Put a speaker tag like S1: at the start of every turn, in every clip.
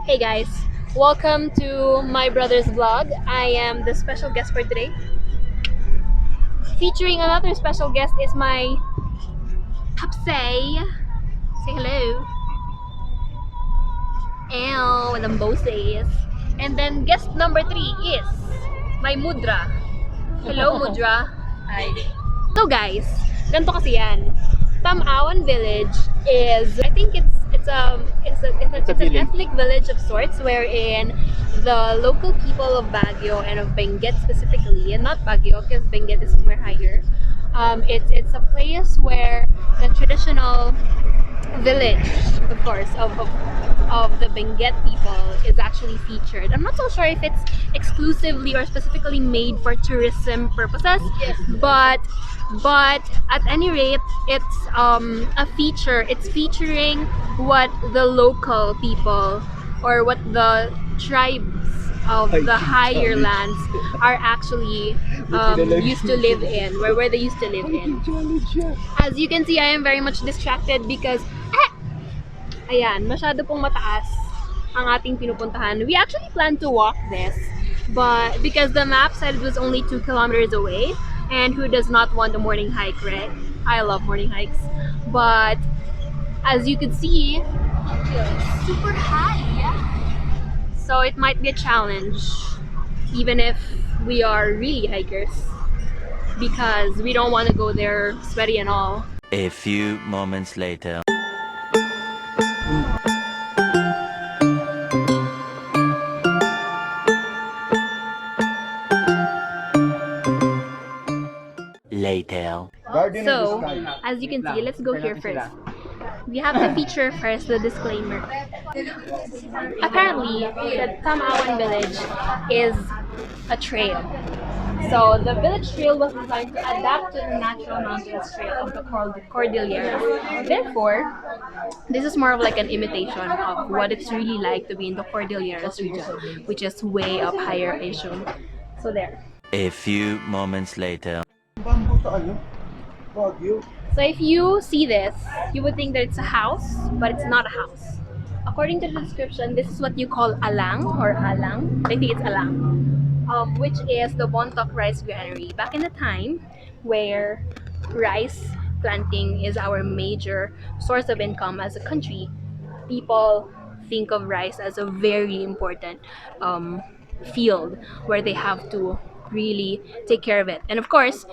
S1: Hey guys, welcome to my brother's vlog. I am the special guest for today. Featuring another special guest is my Papsay. Say hello. Ew, with them boses. And then guest number three is my Mudra. Hello Mudra. Hi. So guys, ganito kasi yan. Tam-awan village is, I think it's an ethnic village of sorts wherein the local people of Baguio and of Benguet specifically, and not Baguio because Benguet is somewhere higher. It's a place where the traditional village, of course, of the Benguet people is actually featured. I'm not so sure if it's exclusively or specifically made for tourism purposes, but at any rate, it's a feature. It's featuring what the local people or what the tribes of the higher lands are actually used to live in, where they used to live in. As you can see, I am very much distracted because ayan, masyado pong mataas ang ating pinupuntahan. We actually planned to walk this, but because the map said it was only 2 kilometers away, and who does not want a morning hike, right? I love morning hikes. But as you can see, it's super high. So it might be a challenge, even if we are really hikers, because we don't want to go there sweaty and all.
S2: A few moments later. Later.
S1: So, as you can see, let's go here first. We have to feature first the disclaimer. Apparently, the Tam-awan village is a trail. So the village trail was designed to adapt to the natural mountainous trail of the Cordilleras. Therefore, this is more of like an imitation of what it's really like to be in the Cordilleras region, which is way up higher, I assume. So there.
S2: A few moments later.
S1: So if you see this, you would think that it's a house, but it's not a house. According to the description, this is what you call alang or alang. I think it's alang, which is the Bontoc rice granary. Back in the time where rice planting is our major source of income as a country, people think of rice as a very important field where they have to really take care of it. And of course,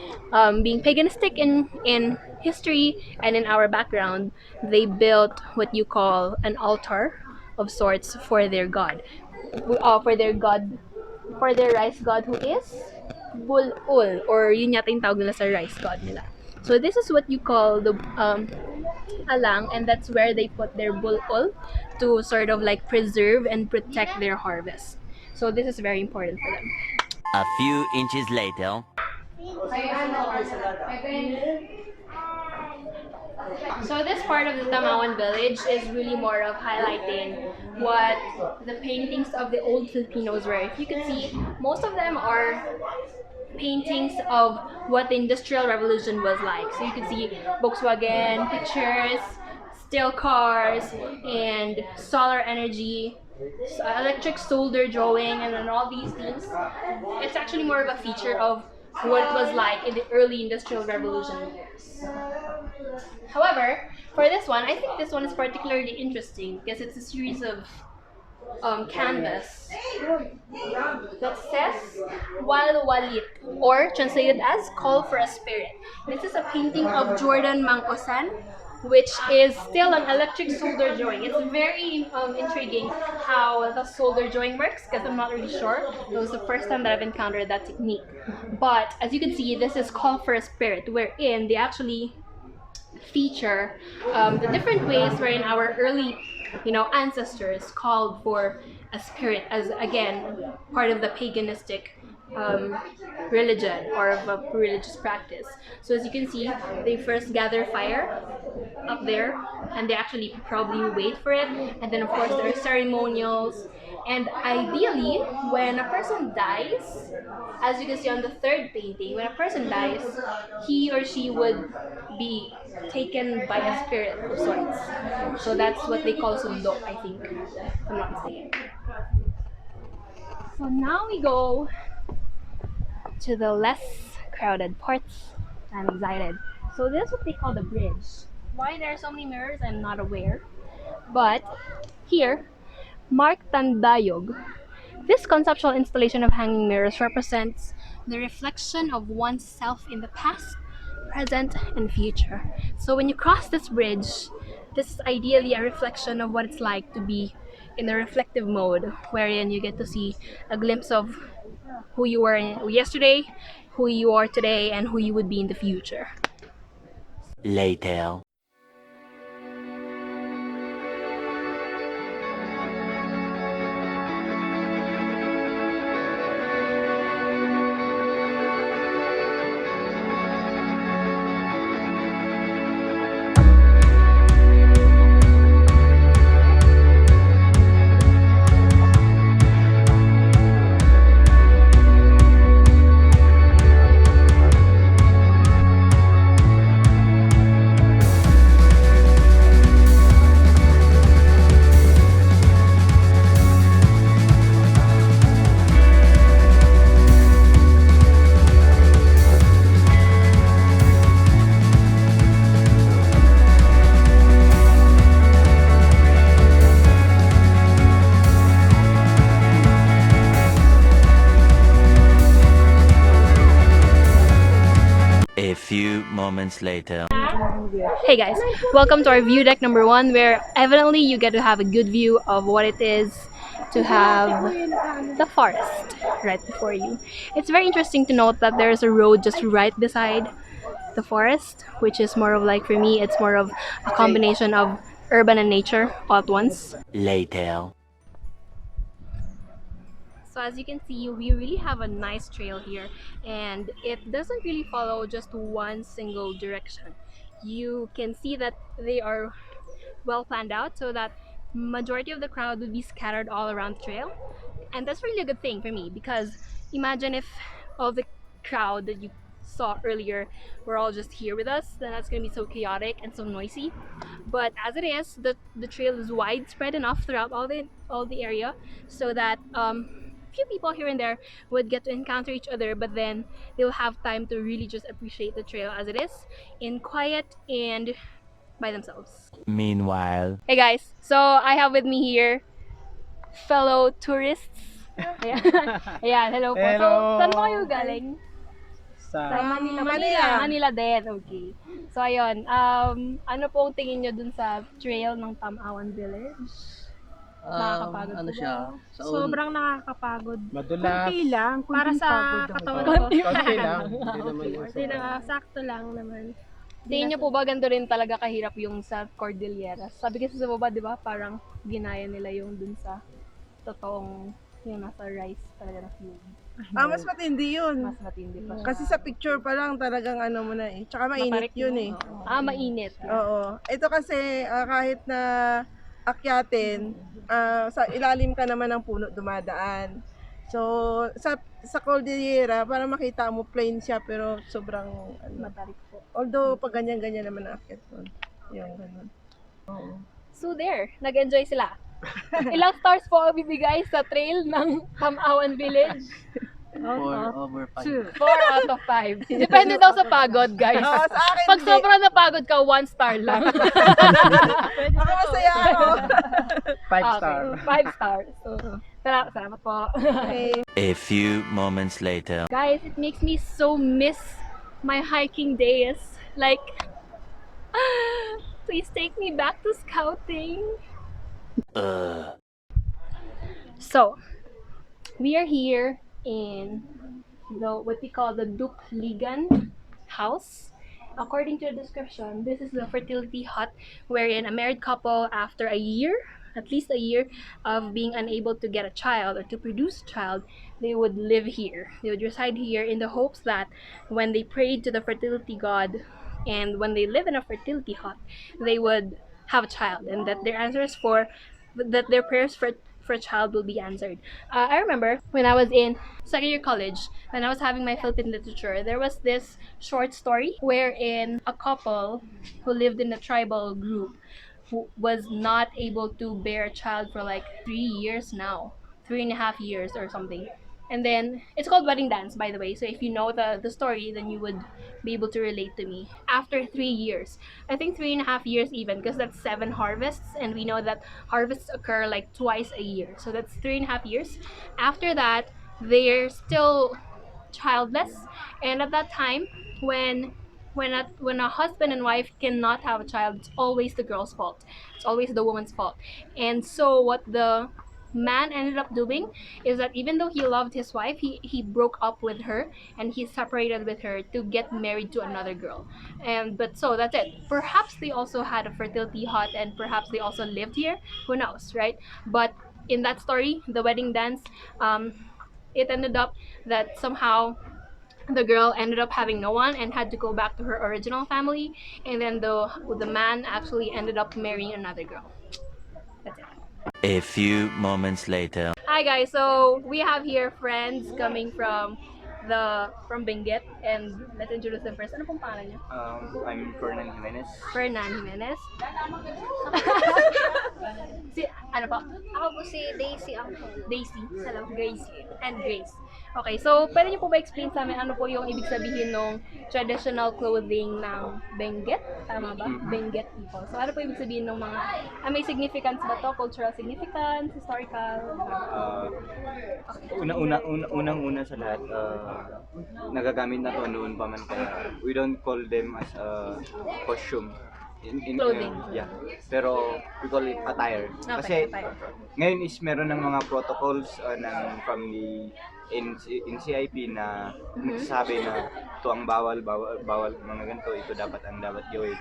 S1: being paganistic in history and in our background, they built what you call an altar of sorts for their god, for their rice god who is Bulul, or yun yata yung tawag nila sa rice god nila. So this is what you call the alang, and that's where they put their bulol to sort of like preserve and protect their harvest. So this is very important for them.
S2: A few inches later.
S1: So this part of the Tam-awan village is really more of highlighting what the paintings of the old Filipinos were. If you can see, most of them are paintings of what the Industrial Revolution was like. So you can see Volkswagen pictures, steel cars, and solar energy, electric solder drawing, and then all these things. It's actually more of a feature of what it was like in the early Industrial Revolution years. However, for this one, I think this one is particularly interesting because it's a series of canvas that says Wal Walit, or translated as Call for a Spirit. This is a painting of Jordan Mangkosan, which is still an electric solder drawing. It's very intriguing how the solder drawing works because I'm not really sure. It was the first time that I've encountered that technique. But as you can see, this is Call for a Spirit, wherein they actually feature the different ways wherein our early ancestors called for a spirit as, again, part of the paganistic um, religion or of a religious practice. So as you can see, they first gather fire up there, and they actually probably wait for it, and then of course there are ceremonials, and ideally when a person dies, as you can see on the third painting, when a person dies, he or she would be taken by a spirit of sorts. So that's what they call sundo, I think, if I'm not mistaken. So now we go to the less crowded parts. I'm excited. So this is what they call the bridge. Why there are so many mirrors, I'm not aware. But here, Mark Tandayog. This conceptual installation of hanging mirrors represents the reflection of oneself in the past, present, and future. So when you cross this bridge, this is ideally a reflection of what it's like to be in a reflective mode, wherein you get to see a glimpse of who you were yesterday, who you are today, and who you would be in the future.
S2: Later. A few moments later.
S1: Hey guys, welcome to our view deck number one, where evidently you get to have a good view of what it is to have the forest right before you. It's very interesting to note that there's a road just right beside the forest, which is more of like, for me, it's more of a combination of urban and nature all at once.
S2: Later.
S1: So as you can see, we really have a nice trail here, and it doesn't really follow just one single direction. You can see that they are well planned out so that majority of the crowd would be scattered all around the trail. And that's really a good thing for me, because imagine if all the crowd that you saw earlier were all just here with us, then that's going to be so chaotic and so noisy. But as it is, the trail is widespread enough throughout all the area, so that few people here and there would get to encounter each other, but then they'll have time to really just appreciate the trail as it is, in quiet and by themselves.
S2: Meanwhile.
S1: Hey guys, so I have with me here fellow tourists. Ayan, Ayan, hello po. So,
S3: Hello.
S1: saan po kayo galing? Sa
S3: Sa
S1: Manila.
S3: Manila.
S1: Manila din, okay. So, ayun, ano po ang tingin nyo dun sa trail ng Tam-awan Village? Nakakapagod
S4: ano
S1: po
S4: siya?
S1: ba?
S5: Sobrang nakakapagod.
S3: Madulas.
S5: Konti lang. Para sa katawan ko.
S3: Konti lang. Hindi naman yung
S5: Hindi na sakto lang naman.
S1: Tingin nyo po ba ganito rin talaga kahirap yung sa Cordillera? Sabi kasi sa baba, di ba, parang ginaya nila yung dun sa totoong yung nasa rice talaga na field.
S6: Mas matindi yun.
S1: Mas matindi pa.
S6: Kasi sa picture pa lang talagang ano mo na eh. Tsaka mainit
S1: Matarik,
S6: yun
S1: no?
S6: eh.
S1: Oo. Mainit.
S6: Oo. Ito kasi kahit na akyatin, sa ilalim ka naman ng puno dumadaan. So, sa Cordillera, para makita mo plain siya pero sobrang
S1: Matarik po.
S6: although pag ganyan-ganyan naman ang akyat doon. Yung ganun.
S1: So there, nag-enjoy sila. Ilang stars po ang bibigay sa trail ng Tam-awan Village?
S4: 4/5.
S1: 4 out of 5. Depende daw sa pagod, guys.
S6: Oo, sa akin
S1: Pag
S6: hindi.
S1: sobrang napagod ka, 1 star lang.
S6: Ako masaya ako.
S3: 5 star.
S1: 5 stars. So, salamat po.
S6: Okay.
S2: A few moments later.
S1: Guys, it makes me so miss my hiking days. Like, please take me back to scouting. So, we are here in what we call the Dupligan house. According to the description, this is the fertility hut wherein a married couple, after a year at least a year of being unable to get a child or to produce a child, they would live here. They would reside here in the hopes that when they prayed to the fertility god and when they live in a fertility hut, they would have a child, and that their answers for that their prayers for a child will be answered. I remember when I was in second year college, when I was having my Philippine literature, there was this short story wherein a couple who lived in a tribal group who was not able to bear a child for like 3 years now, 3.5 years or something. And then it's called Wedding Dance, by the way. So if you know the story, then you would be able to relate to me. After 3 years, I think 3.5 years even, because that's 7 harvests, and we know that harvests occur like twice a year. So that's 3.5 years. After that, they're still childless, and at that time, when when a husband and wife cannot have a child, it's always the girl's fault. It's always the woman's fault. And so what the man ended up doing is that even though he loved his wife, he broke up with her and he separated with her to get married to another girl. And but so that's it. Perhaps they also had a fertility hut and perhaps they also lived here. Who knows, right? But in that story, the wedding dance, um, it ended up that somehow the girl ended up having no one and had to go back to her original family, and then the man actually ended up marrying another girl. That's it.
S2: A few moments later.
S1: Hi guys, so we have here friends coming from Benguet, and let's introduce them first. Ano pong pangalan niyo?
S3: I'm Fernan Jimenez.
S1: Fernan Jimenez. Si ano pa?
S5: Ako po si Daisy Angkol.
S1: Daisy. Hello, Grace. And Grace. Okay, so pwede niyo po ba explain sa amin ano po yung ibig sabihin ng traditional clothing ng Benguet? Tama ba? Benguet people. So ano po ibig sabihin ng mga, may significance ba to? Cultural significance? Historical?
S3: Unang-una sa lahat, nagagamit na to noon pa man, kaya we don't call them as a costume.
S1: Clothing.
S3: Yeah. Pero we call it attire.
S1: Okay,
S3: Kasi
S1: attire.
S3: ngayon is meron ng mga protocols from the NCIP na nagsasabi na ito ang bawal mga ganito, ito dapat ang dapat gawin.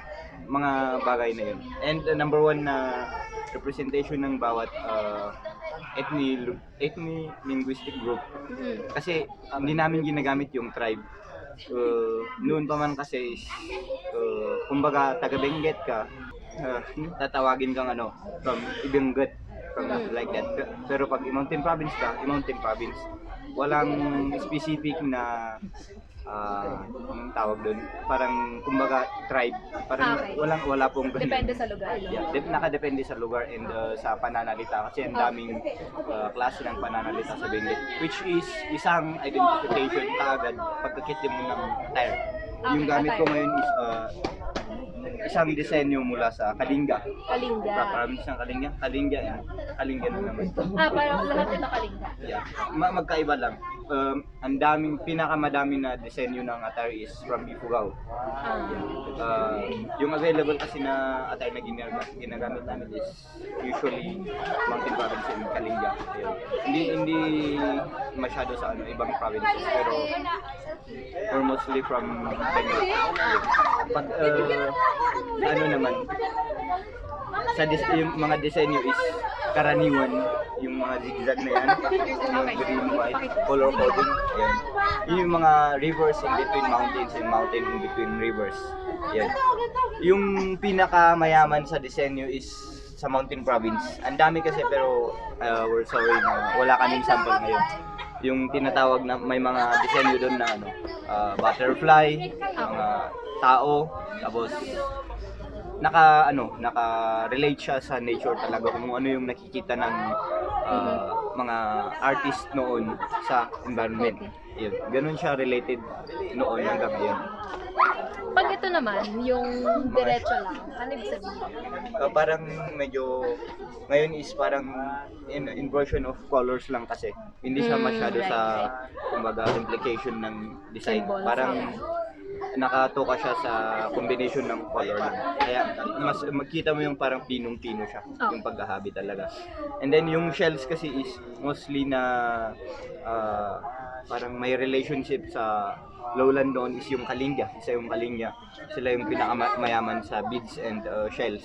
S3: Mga bagay na yun. And number one na representation ng bawat ethnic-linguistic group. Kasi hindi namin ginagamit yung tribe. Noon pa man kasi is, kumbaga taga Benguet ka, tatawagin kang from Ibangguet, from like that. Pero pag Mountain Province ka, Mountain Province. Walang specific na anong tawag doon, parang kumbaga tribe, parang
S1: Okay.
S3: wala pong ganun.
S1: Depende sa lugar.
S3: Yeah, nakadepende sa lugar and sa pananalita, kasi ang daming klase ng pananalita sa Benguet, which is isang identification kaagad pagkakit mo ng attire. Yung gamit ko ngayon is isang disenyo mula sa Kalinga.
S1: Kalinga.
S3: Province ng Kalinga. Kalinga na naman.
S1: Parang lahat ito Kalinga.
S3: Yeah. Magkaiba lang. Ang pinakamadami na disenyo ng attire is from Ifugao. Yung available kasi na attire na ginagamit namin is usually Mountain Province and Kalinga. Hindi masyado sa ibang provinces, pero or mostly from Benguet. Pag naman yung mga disenyo is karaniwan yung mga zigzag na yan, yung green, white, color coding, yan. Yun yung mga rivers in between mountains and mountain in between rivers. Yan. Yung pinakamayaman sa disenyo is sa Mountain Province. Ang dami kasi, pero we're sorry na wala kaming sample ngayon. Yung tinatawag na may mga disenyo doon na butterfly, mga tao, tapos naka-relate siya sa nature talaga, kung ano yung nakikita ng mga artist noon sa environment. Yun. Ganun siya related noon hanggang ngayon.
S1: Pag ito naman, yung diretso lang, ano ibig sabihin?
S3: Parang medyo, ngayon is parang inversion of colors lang kasi. Hindi siya masyado
S1: right,
S3: sa, kumbaga, implication ng design.
S1: Symbols,
S3: Parang nakatoka siya sa combination ng color lang. Kaya mas magkita mo yung parang pinong-pino siya, yung pagkahabi talaga. And then yung shells kasi is mostly na parang may relationship sa lowland doon is yung Kalinga. Isa yung Kalinga. Sila yung pinakamayaman sa beads and shells.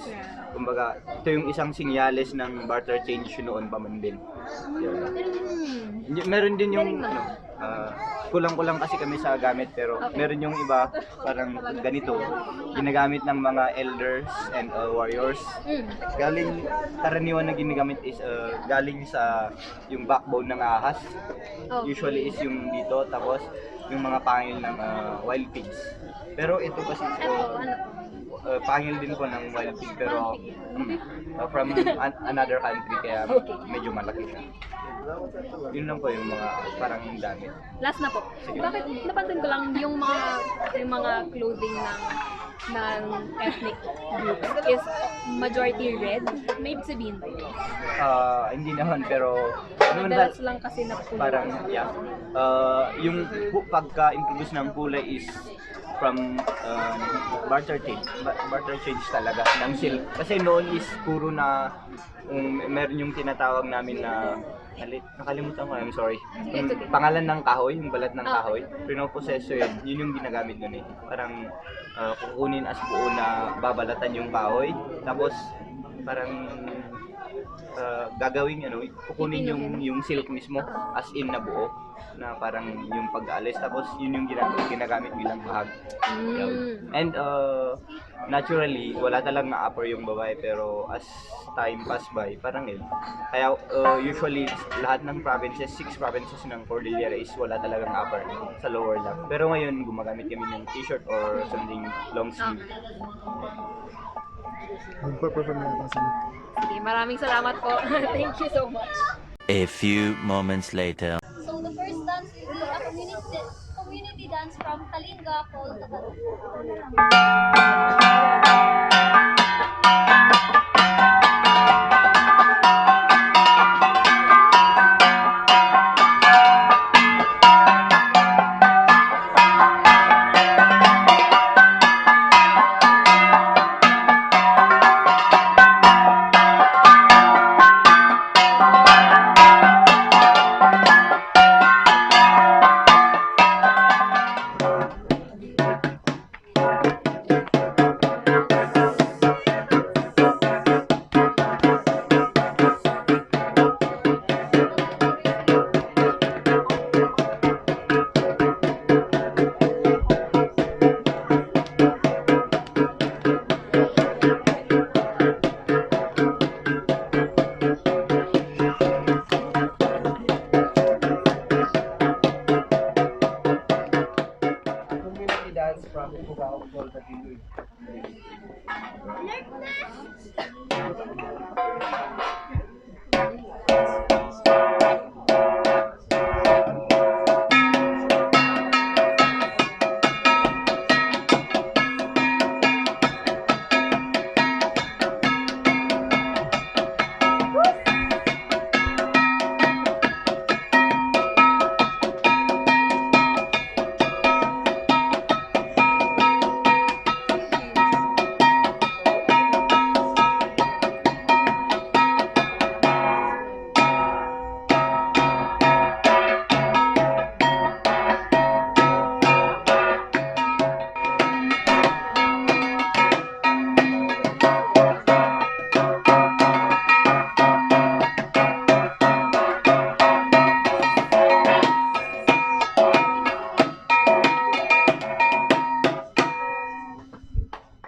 S3: Kumbaga, ito yung isang sinyales ng barter change noon pa man din. Yun. Meron din yung kulang-kulang kasi kami sa gamit pero meron yung iba parang ganito ginagamit ng mga elders and warriors. Galing karaniwan na ginagamit is galing sa yung backbone ng ahas. Usually is yung dito tapos yung mga pangil ng wild pigs. Pero ito kasi pangil din po ng wild pig pero from another country kaya medyo malaki siya. Yun lang po yung mga parang damit.
S1: Last na po. Bakit napansin ko lang yung mga clothing ng ethnic groups is majority red? May ibig sabihin ba yun?
S3: Hindi naman pero
S1: Madalas lang kasi na puno.
S3: parang yung pagka-introduce ng kulay is from barter change talaga ng silk. Kasi noon is puro na meron yung tinatawag namin na nakalimutan ko, I'm sorry. Yung pangalan ng kahoy, yung balat ng kahoy, pinoproseso yun. Yun yung ginagamit nun eh. Parang kukunin as buo na babalatan yung kahoy. Tapos parang gagawin kukunin yung silk mismo as in na buo na parang yung pag-aalis tapos yun yung ginagamit bilang bahag. And naturally wala talagang na-upper yung babae pero as time pass by parang kaya usually lahat ng provinces, 6 provinces ng Cordillera is wala talagang upper sa lower lang. Pero ngayon gumagamit kami ng t-shirt or something long sleeve.
S4: Magpa-perform na ito sila.
S1: Sige, maraming salamat po. Thank you so much.
S2: A few moments later.
S5: So the first dance will be a community dance from Kalinga called the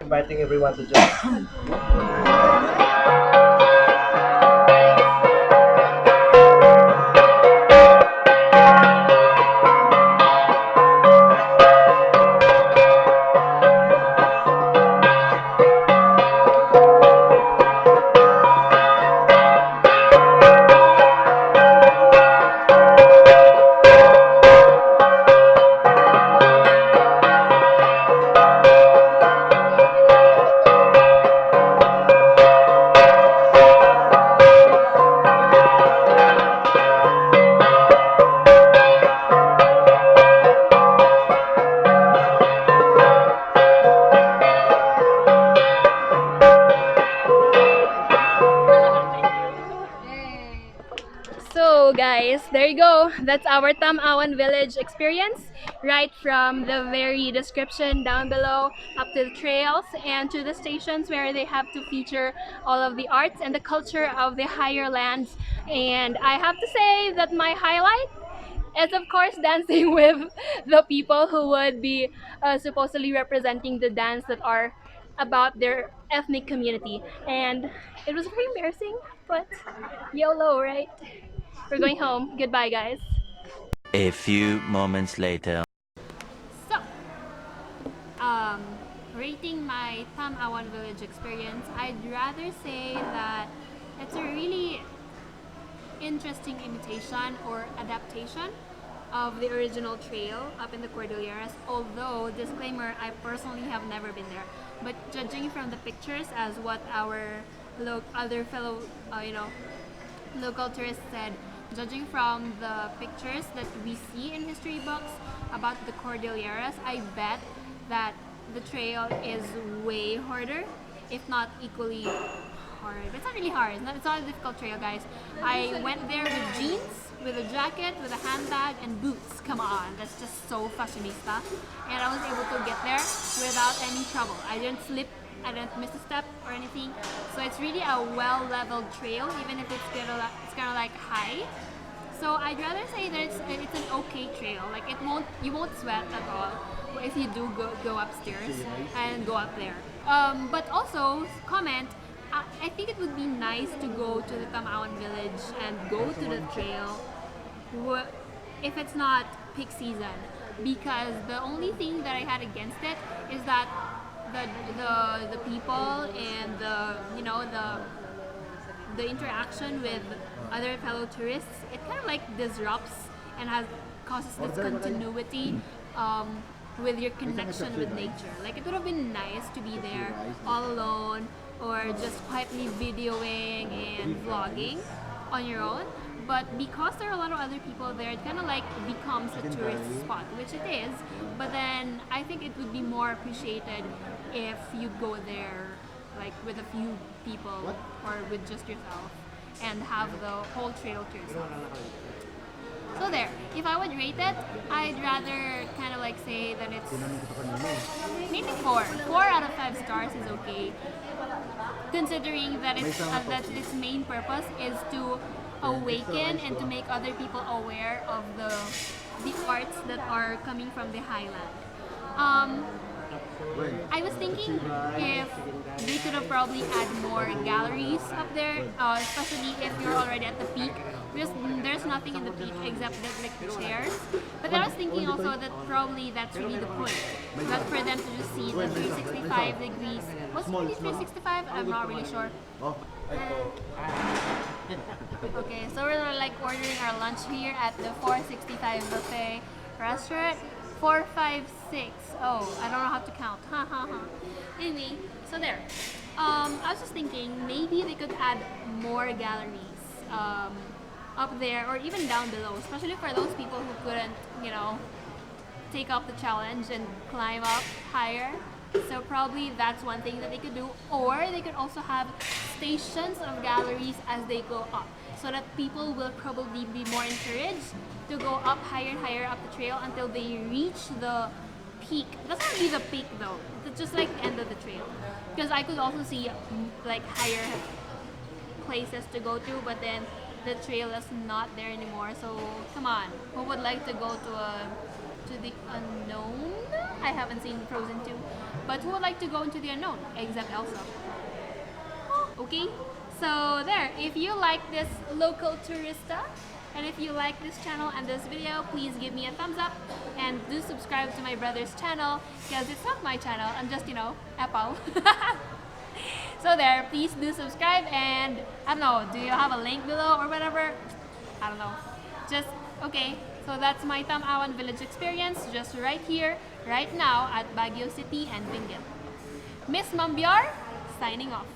S4: Inviting everyone to join.
S1: So guys, there you go. That's our Tam-awan village experience. Right from the very description down below up to the trails and to the stations where they have to feature all of the arts and the culture of the higher lands. And I have to say that my highlight is of course dancing with the people who would be supposedly representing the dance that are about their ethnic community. And it was very embarrassing, but YOLO, right? We're going home. Goodbye, guys.
S2: A few moments later.
S1: So, um, rating my Tam-awan village experience, I'd rather say that it's a really interesting imitation or adaptation of the original trail up in the Cordilleras. Although, disclaimer, I personally have never been there. But judging from the pictures, as what our other fellow, local tourists said, judging from the pictures that we see in history books about the Cordilleras, I bet that the trail is way harder, if not equally hard. But it's not really hard. It's not a difficult trail, guys. I went there with jeans, with a jacket, with a handbag, and boots. Come on, that's just so fashionista. And I was able to get there without any trouble. I didn't slip, I didn't miss a step or anything. So it's really a well-leveled trail, even if it's kind of like high. So I'd rather say that it's an okay trail. Like you won't sweat at all if you do go upstairs and go up there. But also comment. I think it would be nice to go to the Tam-awan village and go to the trail if it's not peak season, because the only thing that I had against it is that the people and the interaction with other fellow tourists, it kind of like disrupts and causes discontinuity with your connection with nature. Like it would have been nice to be there all alone or just quietly videoing and vlogging on your own. But because there are a lot of other people there, it kind of like becomes a tourist spot, which it is. But then I think it would be more appreciated if you go there like with a few people or with just yourself and have the whole trail to yourself. So there, if I would rate it, I'd rather kind of like say that it's maybe 4. 4 out of 5 stars is okay, considering that that its main purpose is to awaken and to make other people aware of the arts that are coming from the highland. I was thinking if they could have probably add more galleries up there, especially if you're already at the peak, because there's nothing in the peak except like the chairs. But then I was thinking also that probably that's really the point. That's for them to just see the 365 degrees. Was it really 365? I'm not really sure. Okay, so we're like ordering our lunch here at the 465 buffet restaurant. 4, 5, 6. Oh, I don't know how to count. Ha ha ha. Anyway, so there. I was just thinking maybe they could add more galleries up there or even down below, especially for those people who couldn't, take up the challenge and climb up higher. So probably that's one thing that they could do. Or they could also have stations of galleries as they go up, so that people will probably be more encouraged to go up higher and higher up the trail until they reach the peak. That's not really the peak though. It's just like the end of the trail. Because I could also see like higher places to go to, but then the trail is not there anymore. So come on, who would like to go to the unknown? I haven't seen Frozen 2, but who would like to go into the unknown except Elsa? Okay, so there. If you like this local tourista, and if you like this channel and this video, please give me a thumbs up and do subscribe to my brother's channel, because it's not my channel. I'm just, Apple. So there, please do subscribe, and I don't know, do you have a link below or whatever? I don't know. Just, okay, so that's my Tam-awan village experience just right here, right now at Baguio City and Benguet. Miss Mambiar, signing off.